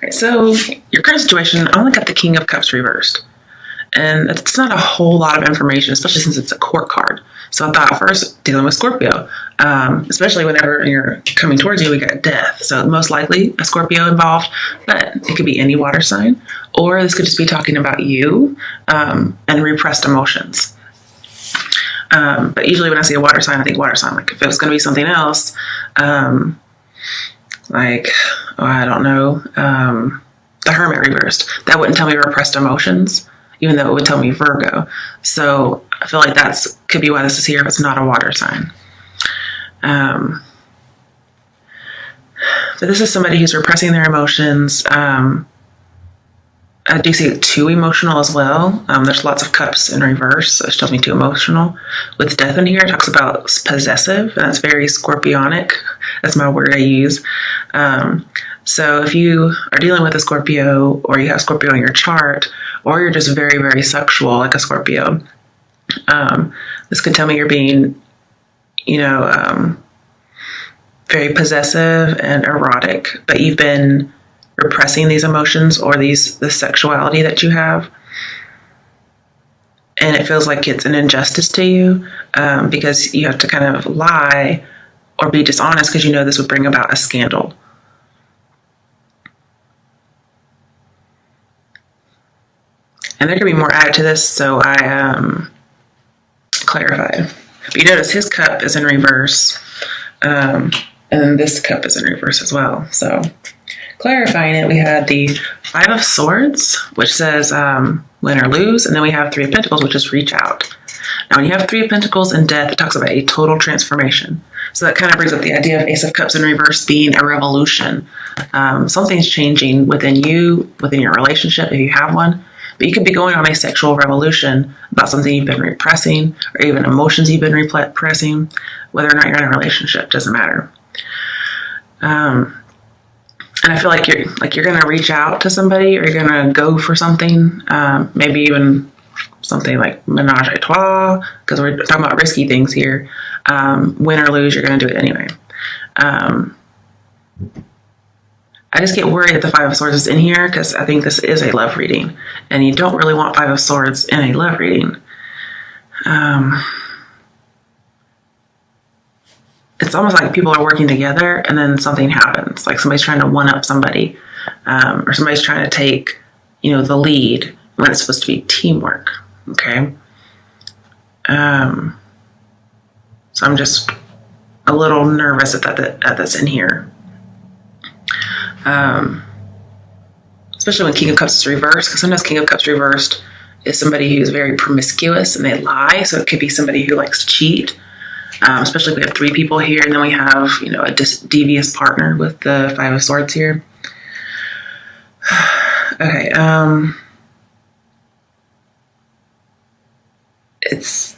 Right, so your current situation, I only got the King of Cups reversed. And it's not a whole lot of information, especially since it's a court card. So I thought first, dealing with Scorpio, especially whenever you're coming towards you, we got death. So most likely a Scorpio involved, but it could be any water sign, or this could just be talking about you and repressed emotions. But usually when I see a water sign, I think water sign. Like if it was going to be something else, I don't know, the Hermit reversed, that wouldn't tell me repressed emotions, even though it would tell me Virgo. So I feel like that's could be why this is here if it's not a water sign. But this is somebody who's repressing their emotions. I do see it too emotional as well. There's lots of cups in reverse, so it tells me too emotional. With death in here, it talks about possessive, and that's very scorpionic. That's my word I use. So if you are dealing with a Scorpio, or you have Scorpio in your chart, or you're just very, very sexual like a Scorpio, this could tell me you're being, very possessive and erotic, but you've been repressing these emotions or the sexuality that you have. And it feels like it's an injustice to you because you have to kind of lie or be dishonest because you know this would bring about a scandal. And there could be more added to this, so I clarified. But you notice his cup is in reverse, and then this cup is in reverse as well. So clarifying it, we had the Five of Swords, which says win or lose, and then we have Three of Pentacles, which is reach out. Now, when you have Three of Pentacles and death, it talks about a total transformation. So that kind of brings up the idea of Ace of Cups in reverse being a revolution. Something's changing within you, within your relationship, if you have one. But you could be going on a sexual revolution about something you've been repressing, or even emotions you've been repressing. Whether or not you're in a relationship, doesn't matter. And I feel like you're going to reach out to somebody, or you're going to go for something, maybe even something like menage a trois, because we're talking about risky things here. Win or lose, you're going to do it anyway. I just get worried that the Five of Swords is in here because I think this is a love reading, and you don't really want Five of Swords in a love reading. It's almost like people are working together and then something happens, like somebody's trying to one-up somebody, or somebody's trying to take, the lead when it's supposed to be teamwork. Okay. So I'm just a little nervous that that's in here. Especially when King of Cups is reversed, because sometimes King of Cups reversed is somebody who's very promiscuous and they lie. So it could be somebody who likes to cheat. Especially if we have three people here, and then we have, a devious partner with the Five of Swords here. Okay. It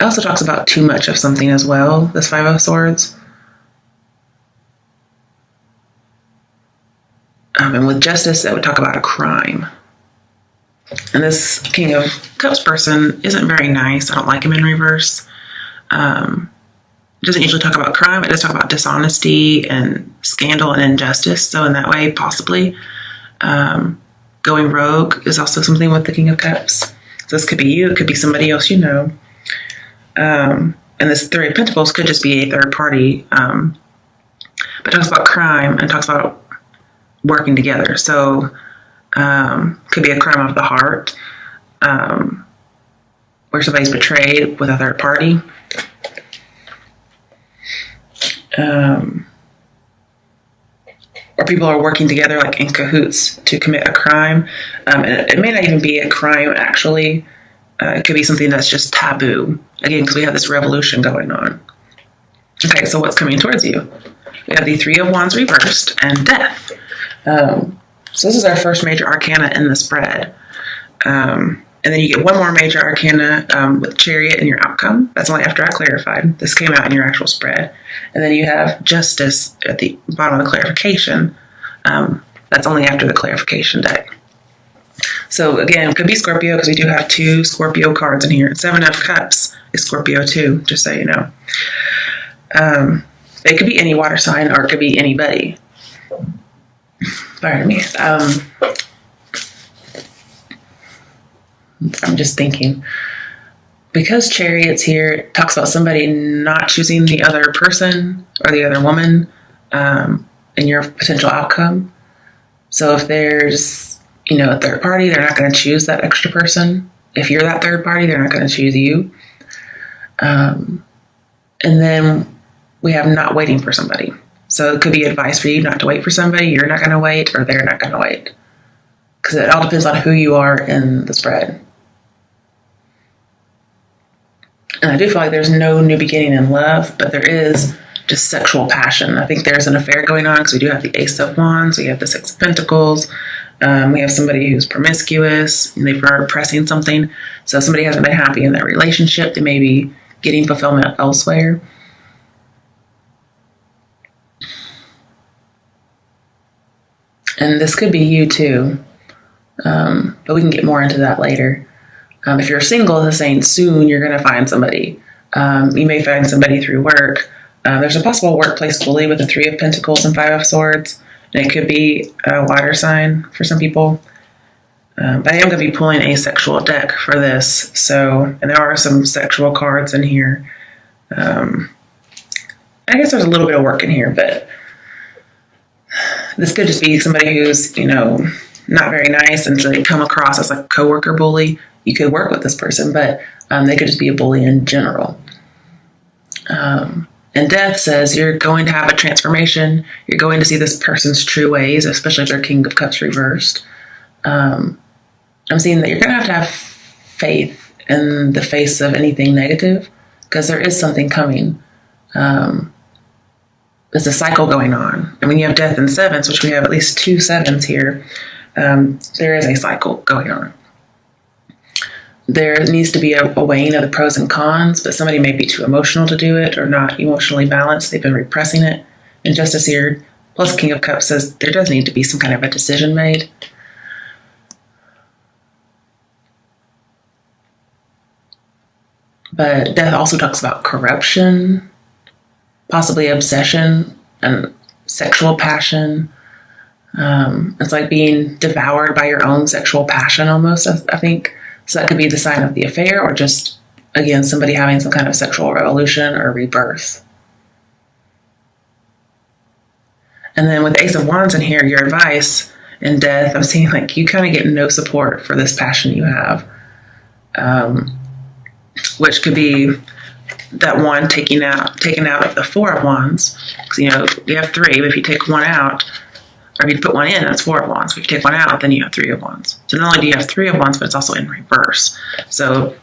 also talks about too much of something as well, this Five of Swords. And with justice, that would talk about a crime. And this King of Cups person isn't very nice. I don't like him in reverse. It doesn't usually talk about crime. It does talk about dishonesty and scandal and injustice. So in that way, possibly going rogue is also something with the King of Cups. So this could be you. It could be somebody else you know. And this Three of Pentacles could just be a third party. But it talks about crime and talks about working together. So could be a crime of the heart, where somebody's betrayed with a third party. Or people are working together like in cahoots to commit a crime. And it may not even be a crime, actually. It could be something that's just taboo. Again, because we have this revolution going on. Okay, so what's coming towards you? We have the Three of Wands reversed and death. So this is our first major arcana in the spread. And then you get one more major arcana with Chariot in your outcome. That's only after I clarified. This came out in your actual spread. And then you have Justice at the bottom of the clarification. That's only after the clarification deck. So again, it could be Scorpio because we do have two Scorpio cards in here. Seven of Cups is Scorpio too, just so you know. It could be any water sign or it could be anybody. Pardon me. I'm just thinking. Because Chariot's here, it talks about somebody not choosing the other person or the other woman in your potential outcome. So if there's, a third party, they're not going to choose that extra person. If you're that third party, they're not going to choose you. And then we have not waiting for somebody. So it could be advice for you not to wait for somebody. You're not going to wait, or they're not going to wait. Because it all depends on who you are in the spread. And I do feel like there's no new beginning in love, but there is just sexual passion. I think there's an affair going on because we do have the Ace of Wands, we have the Six of Pentacles, we have somebody who's promiscuous, and they've repressing something. So somebody hasn't been happy in their relationship. They may be getting fulfillment elsewhere. And this could be you too, but we can get more into that later. If you're single, it's saying soon you're going to find somebody. You may find somebody through work. There's a possible workplace bully with the Three of Pentacles and Five of Swords. And it could be a water sign for some people. But I am going to be pulling a sexual deck for this. And there are some sexual cards in here. I guess there's a little bit of work in here, but this could just be somebody who's, not very nice, and so they come across as a coworker bully. You could work with this person, but they could just be a bully in general. And Death says you're going to have a transformation. You're going to see this person's true ways, especially if they're King of Cups reversed. I'm seeing that you're going to have faith in the face of anything negative, because there is something coming. There's a cycle going on. And when you have Death in sevens, which we have at least 2 sevens here, there is a cycle going on. There needs to be a weighing of the pros and cons, but somebody may be too emotional to do it or not emotionally balanced. They've been repressing it. And Justice here, plus King of Cups, says there does need to be some kind of a decision made. But Death also talks about corruption, possibly obsession and sexual passion. It's like being devoured by your own sexual passion almost, I think. So that could be the sign of the affair, or just, again, somebody having some kind of sexual revolution or rebirth. And then with the Ace of Wands in here, your advice in Death, I'm seeing like you kind of get no support for this passion you have. Which could be that one taken out of the Four of Wands. Because, you have 3, but if you take one out, or if you put one in, that's 4 of Wands. If you take one out, then you have 3 of Wands. So not only do you have 3 of Wands, but it's also in reverse. So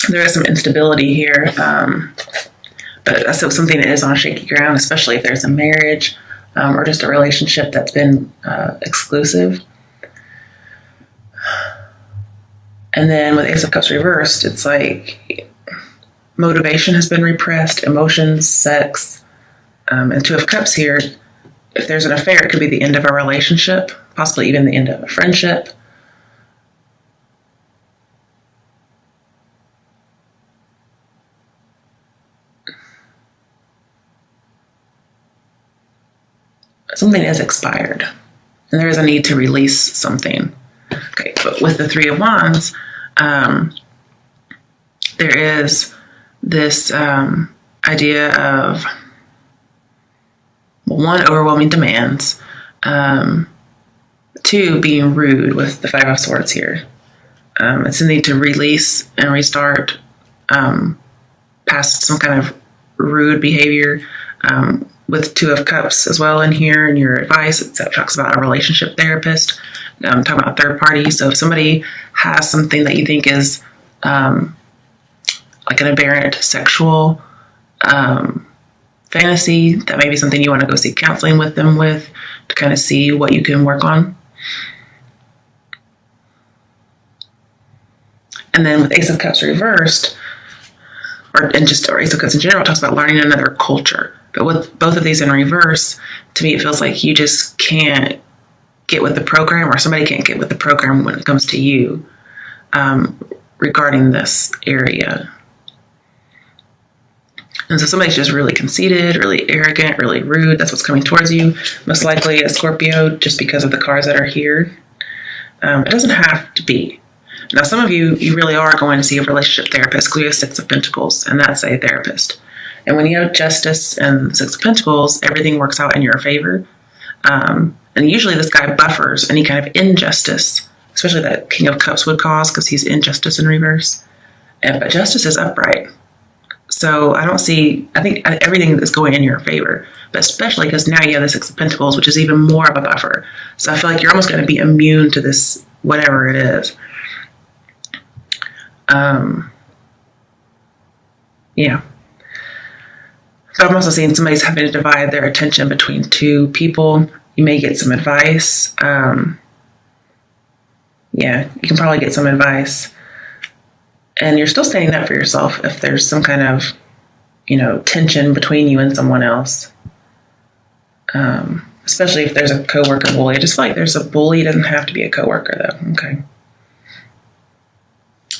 there is some instability here. But that's something that is on shaky ground, especially if there's a marriage or just a relationship that's been exclusive. And then with Ace of Cups reversed, it's like motivation has been repressed, emotions, sex. And 2 of Cups here, if there's an affair, it could be the end of a relationship, possibly even the end of a friendship. Something is expired, and there is a need to release something. Okay, but with the 3 of Wands, there is this idea of 1, overwhelming demands, 2, being rude with the 5 of Swords here. It's a need to release and restart past some kind of rude behavior. With 2 of Cups as well in here, and your advice, it talks about a relationship therapist. Talking about third parties. So if somebody has something that you think is like an aberrant sexual fantasy, that may be something you want to go seek counseling with them with to kind of see what you can work on. And then with Ace of Cups reversed, or Ace of Cups in general, it talks about learning another culture. But with both of these in reverse, to me, it feels like you just can't get with the program, or somebody can't get with the program when it comes to you regarding this area. And so somebody's just really conceited, really arrogant, really rude. That's what's coming towards you. Most likely a Scorpio, just because of the cards that are here. It doesn't have to be. Now, some of you really are going to see a relationship therapist. You have Six of Pentacles, and that's a therapist. And when you have Justice and Six of Pentacles, everything works out in your favor. And usually this guy buffers any kind of injustice, especially that King of Cups would cause, because he's injustice in reverse. But Justice is upright. So I think everything is going in your favor, but especially because now you have the Six of Pentacles, which is even more of a buffer. So I feel like you're almost going to be immune to this, whatever it is. Yeah. So I'm also seeing somebody's having to divide their attention between two people. You may get some advice. Yeah, you can probably get some advice. And you're still standing up for yourself if there's some kind of, tension between you and someone else. Especially if there's a coworker bully. I just feel like there's a bully. It doesn't have to be a coworker, though. Okay.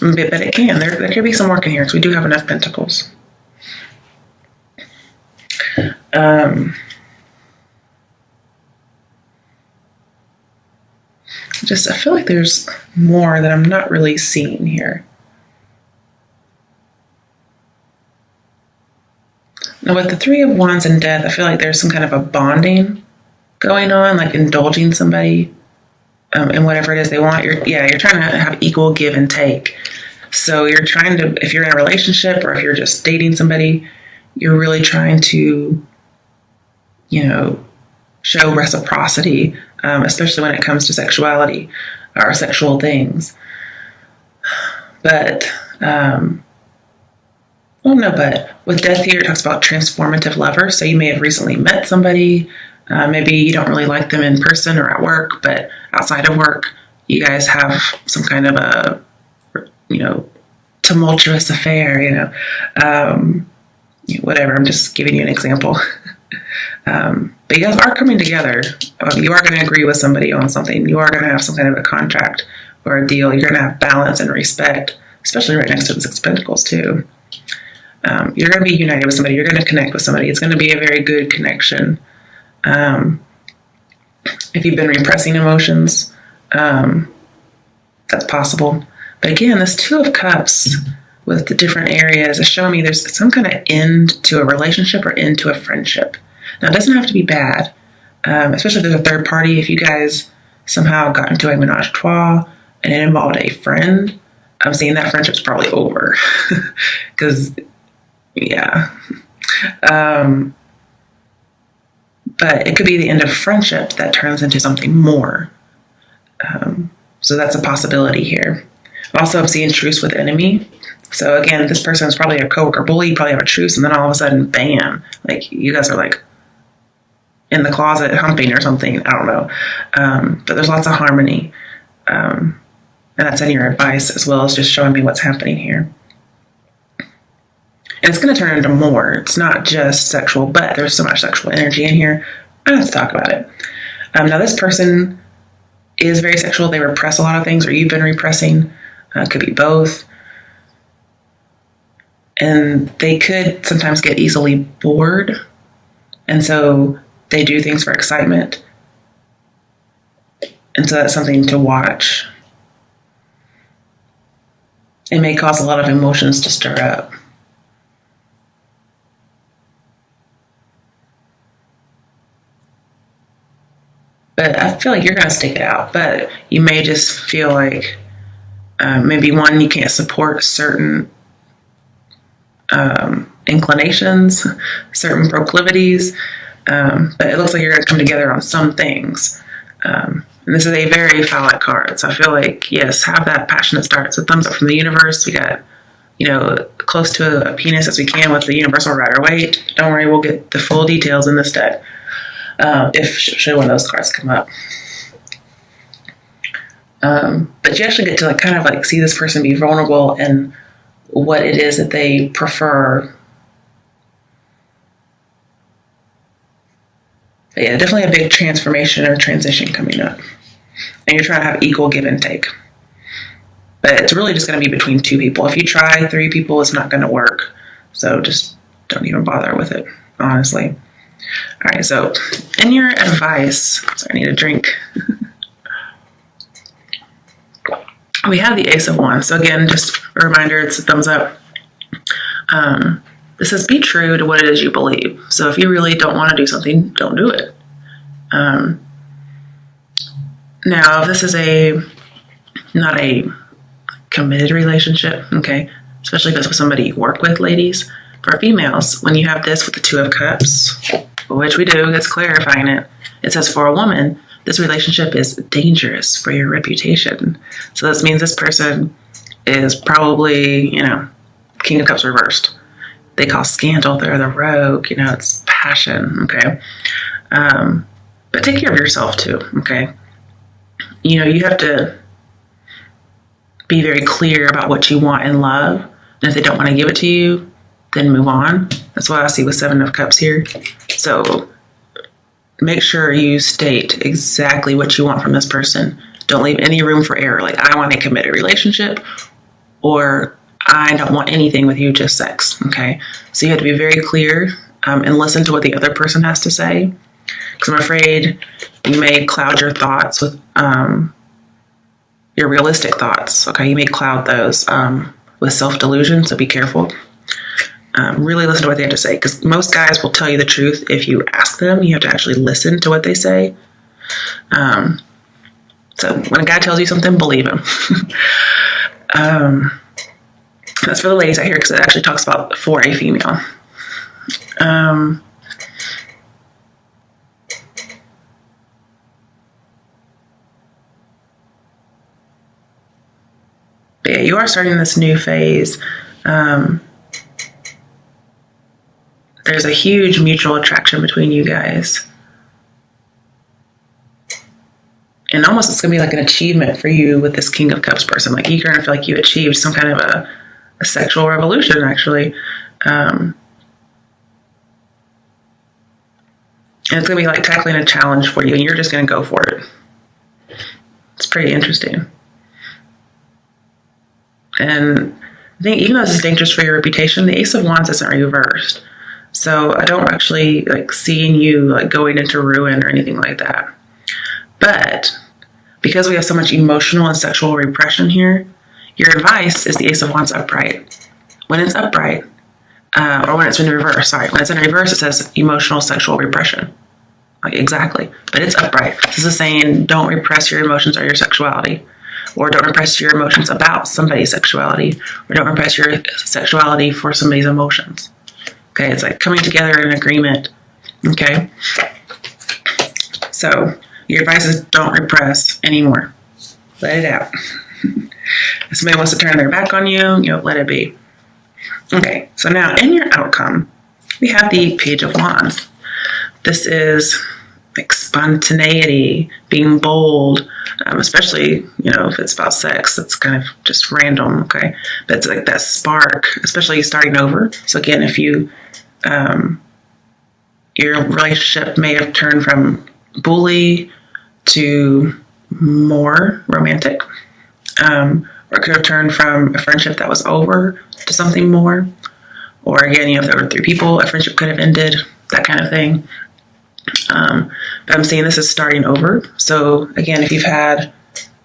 But it can. There could be some work in here because we do have enough pentacles. I feel like there's more that I'm not really seeing here. Now, with the Three of Wands and Death, I feel like there's some kind of a bonding going on, like indulging somebody in whatever it is they want. You're trying to have equal give and take. So you're trying to, if you're in a relationship or if you're just dating somebody, you're really trying to, show reciprocity, especially when it comes to sexuality or sexual things. But, but with Death here, it talks about transformative lovers. So you may have recently met somebody. Maybe you don't really like them in person or at work, but outside of work, you guys have some kind of a, tumultuous affair, whatever. I'm just giving you an example. But you guys are coming together. You are going to agree with somebody on something. You are going to have some kind of a contract or a deal. You're going to have balance and respect, especially right next to the Six of Pentacles too. You're going to be united with somebody. You're going to connect with somebody. It's going to be a very good connection. If you've been repressing emotions, that's possible. But again, this Two of Cups with the different areas is showing me there's some kind of end to a relationship or end to a friendship. Now, it doesn't have to be bad, especially if there's a third party. If you guys somehow got into a menage a trois and it involved a friend, I'm seeing that friendship's probably over. Because, yeah. But it could be the end of friendship that turns into something more. So that's a possibility here. Also, I'm seeing truce with enemy. So again, this person is probably a coworker bully. You probably have a truce, and then all of a sudden, bam! Like you guys are like in the closet humping or something. I don't know. But there's lots of harmony, and that's in your advice as well as just showing me what's happening here. And it's going to turn into more. It's not just sexual, but there's so much sexual energy in here. Let's talk about it. Now, this person is very sexual. They repress a lot of things, or you've been repressing. It could be both. And they could sometimes get easily bored. And so they do things for excitement. And so that's something to watch. It may cause a lot of emotions to stir up. But I feel like you're going to stick it out. But you may just feel like maybe one, you can't support certain inclinations, certain proclivities. But it looks like you're going to come together on some things. And this is a very phallic card. So I feel like, yes, have that passionate start. So thumbs up from the universe. We got, close to a penis as we can with the universal Rider-Waite. Don't worry, we'll get the full details in this deck. Should one of those cards come up. But you actually get to kind of see this person be vulnerable and what it is that they prefer. But yeah, definitely a big transformation or transition coming up. And you're trying to have equal give and take. But it's really just going to be between two people. If you try 3 people, it's not going to work. So just don't even bother with it, honestly. All right, so in your advice, sorry, I need a drink. We have the Ace of Wands. So again, just a reminder, it's a thumbs up. This says be true to what it is you believe. So if you really don't want to do something, don't do it. Now, if this is not a committed relationship, okay, especially if it's with somebody you work with, ladies. For females, when you have this with the Two of Cups, which we do, it's clarifying it. It says for a woman, this relationship is dangerous for your reputation. So this means this person is probably, King of Cups reversed. They call scandal, they're the rogue, it's passion, okay? But take care of yourself too, okay? You have to be very clear about what you want in love. And if they don't want to give it to you, then move on. That's what I see with Seven of Cups here. So make sure you state exactly what you want from this person. Don't leave any room for error. Like, I want a committed relationship, or I don't want anything with you, just sex. Okay. So you have to be very clear and listen to what the other person has to say. Because I'm afraid you may cloud your thoughts with your realistic thoughts. Okay. You may cloud those with self-delusion. So be careful. Really listen to what they have to say, because most guys will tell you the truth if you ask them. You have to actually listen to what they say. So when a guy tells you something, believe him. That's for the ladies out here, because it actually talks about for a female. But yeah, you are starting this new phase. There's a huge mutual attraction between you guys. And almost it's going to be like an achievement for you with this King of Cups person. Like, you're going to feel like you achieved some kind of a sexual revolution, actually. And it's going to be like tackling a challenge for you, and you're just going to go for it. It's pretty interesting. And I think even though this is dangerous for your reputation, the Ace of Wands isn't reversed. So I don't actually like seeing you like going into ruin or anything like that. But because we have so much emotional and sexual repression here, your advice is the Ace of Wands upright. When it's upright, or when it's in reverse, when it's in reverse, it says emotional sexual repression. Like, exactly. But it's upright. This is saying don't repress your emotions or your sexuality. Or don't repress your emotions about somebody's sexuality. Or don't repress your sexuality for somebody's emotions. Okay, it's like coming together in agreement. Okay? So, your advice is don't repress anymore. Let it out. If somebody wants to turn their back on you, let it be. Okay, so now in your outcome, we have the Page of Wands. This is like spontaneity, being bold, especially, if it's about sex, it's kind of just random, okay? But it's like that spark, especially starting over. So again, if you, your relationship may have turned from bully to more romantic, or it could have turned from a friendship that was over to something more. Or again, if there were 3 people, a friendship could have ended, that kind of thing. But I'm saying this is starting over. So again, if you've had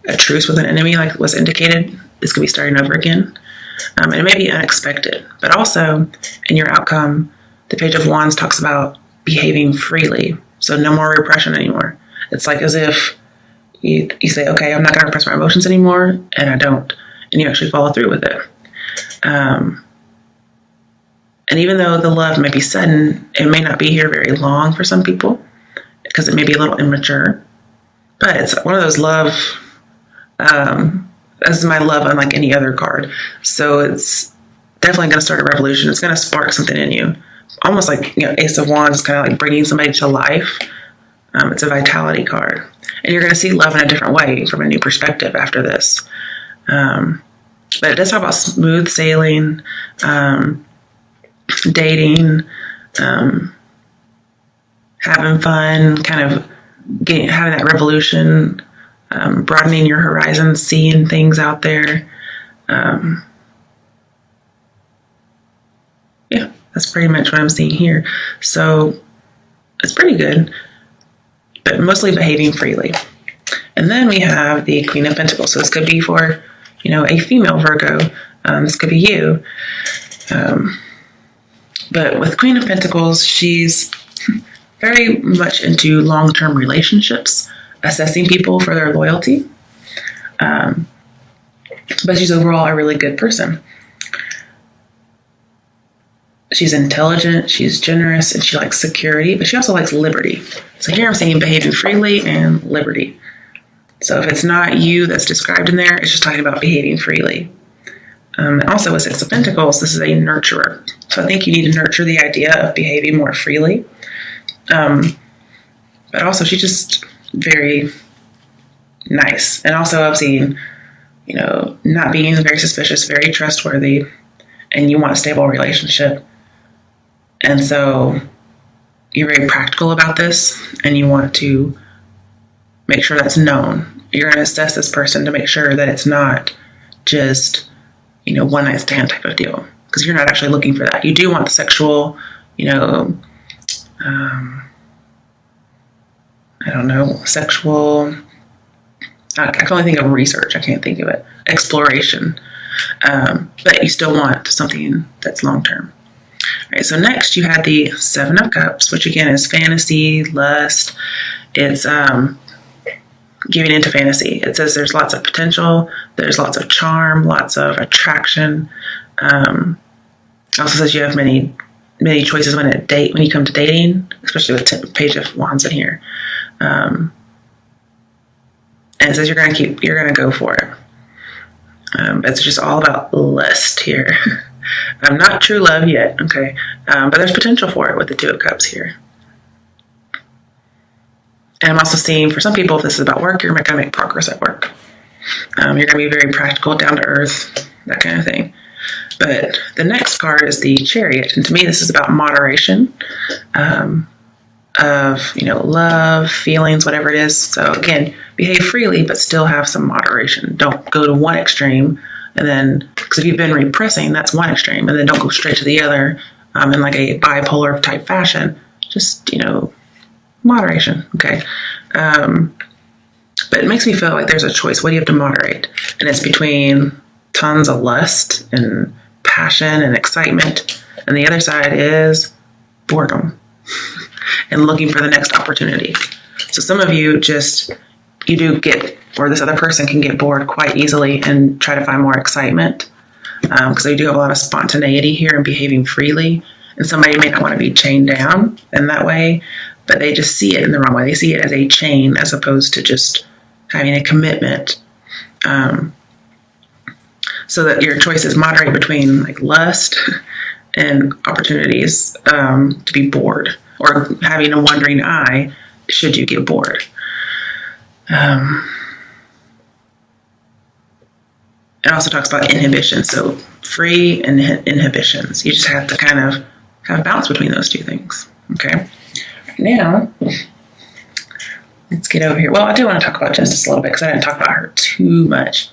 a truce with an enemy, like was indicated, this could be starting over again. And it may be unexpected, but also in your outcome, the Page of Wands talks about behaving freely. So no more repression anymore. It's like as if you say, okay, I'm not going to repress my emotions anymore, and I don't. And you actually follow through with it. And even though the love may be sudden, it may not be here very long for some people, because it may be a little immature. But it's one of those love, this is my love unlike any other card. So it's definitely going to start a revolution. It's going to spark something in you. Almost like, Ace of Wands is kind of like bringing somebody to life. It's a vitality card. And you're going to see love in a different way, from a new perspective after this. But it does talk about smooth sailing, dating, having fun, kind of having that revolution, broadening your horizons, seeing things out there. Yeah, That's pretty much what I'm seeing here. So it's pretty good, but mostly behaving freely. And then we have the Queen of Pentacles. So this could be for, a female Virgo. This could be you. But with Queen of Pentacles, she's very much into long-term relationships, assessing people for their loyalty. But she's overall a really good person. She's intelligent, she's generous, and she likes security, but she also likes liberty. So here I'm saying behaving freely and liberty. So if it's not you that's described in there, it's just talking about behaving freely. And also with Six of Pentacles, this is a nurturer. So I think you need to nurture the idea of behaving more freely. But also she's just very nice. And also I'm seeing, not being very suspicious, very trustworthy, and you want a stable relationship. And so you're very practical about this, and you want to make sure that's known. You're going to assess this person to make sure that it's not just, one night stand type of deal, because you're not actually looking for that. You do want the sexual, sexual, I can only think of research. I can't think of it. Exploration. But you still want something that's long-term. All right, so next you had the Seven of Cups, which again is fantasy, lust. It's giving into fantasy. It says there's lots of potential, there's lots of charm, lots of attraction. It also says you have many choices when you come to dating, especially with Page of Wands in here. And it says you're gonna go for it. It's just all about lust here. Not true love yet, okay? But there's potential for it with the Two of Cups here. And I'm also seeing, for some people, if this is about work, you're going to make progress at work. You're going to be very practical, down to earth, that kind of thing. But the next card is the Chariot. And to me, this is about moderation of, love, feelings, whatever it is. So again, behave freely, but still have some moderation. Don't go to one extreme. And then, because if you've been repressing, that's one extreme. And then don't go straight to the other in like a bipolar type fashion. Just, moderation, okay? But it makes me feel like there's a choice. What do you have to moderate? And it's between tons of lust and passion and excitement. And the other side is boredom and looking for the next opportunity. So some of you you do get, or this other person can get bored quite easily and try to find more excitement. Because they do have a lot of spontaneity here and behaving freely. And somebody may not want to be chained down in that way, but they just see it in the wrong way. They see it as a chain as opposed to just having a commitment. So that your choice is moderate between like lust and opportunities to be bored, or having a wandering eye should you get bored. It also talks about inhibition, so free and inhibitions. You just have to kind of have a balance between those two things. Okay. Now, let's get over here. Well, I do want to talk about Justice a little bit because I didn't talk about her too much.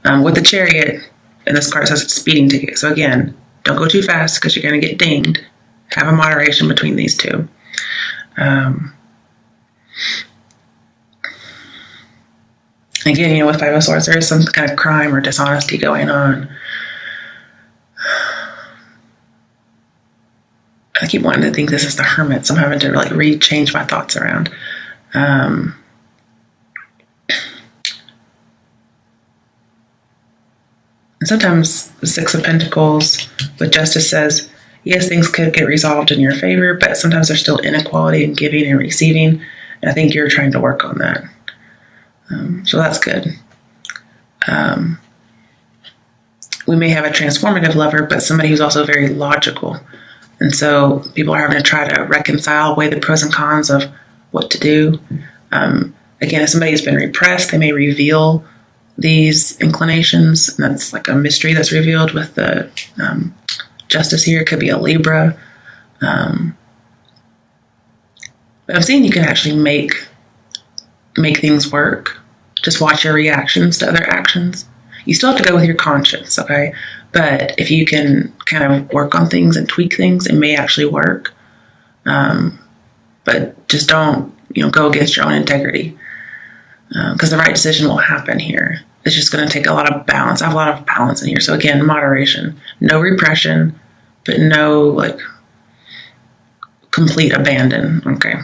With the Chariot, and this card says it's speeding ticket. So again, don't go too fast because you're going to get dinged. Have a moderation between these two. Again, with Five of Swords, there is some kind of crime or dishonesty going on. I keep wanting to think this is the Hermit, so I'm having to change my thoughts around. And sometimes the Six of Pentacles with Justice says, yes, things could get resolved in your favor, but sometimes there's still inequality in giving and receiving. And I think you're trying to work on that. So that's good. We may have a transformative lover, but somebody who's also very logical. And so people are having to try to reconcile, weigh the pros and cons of what to do. Again, if somebody's been repressed, they may reveal these inclinations. And that's like a mystery that's revealed with the Justice here. It could be a Libra. But I'm seeing you can actually make things work. Just watch your reactions to other actions. You still have to go with your conscience, okay? But if you can kind of work on things and tweak things, it may actually work. But just don't, go against your own integrity, because the right decision will happen here. It's just going to take a lot of balance. I have a lot of balance in here. So again, moderation, no repression, but no complete abandon. Okay.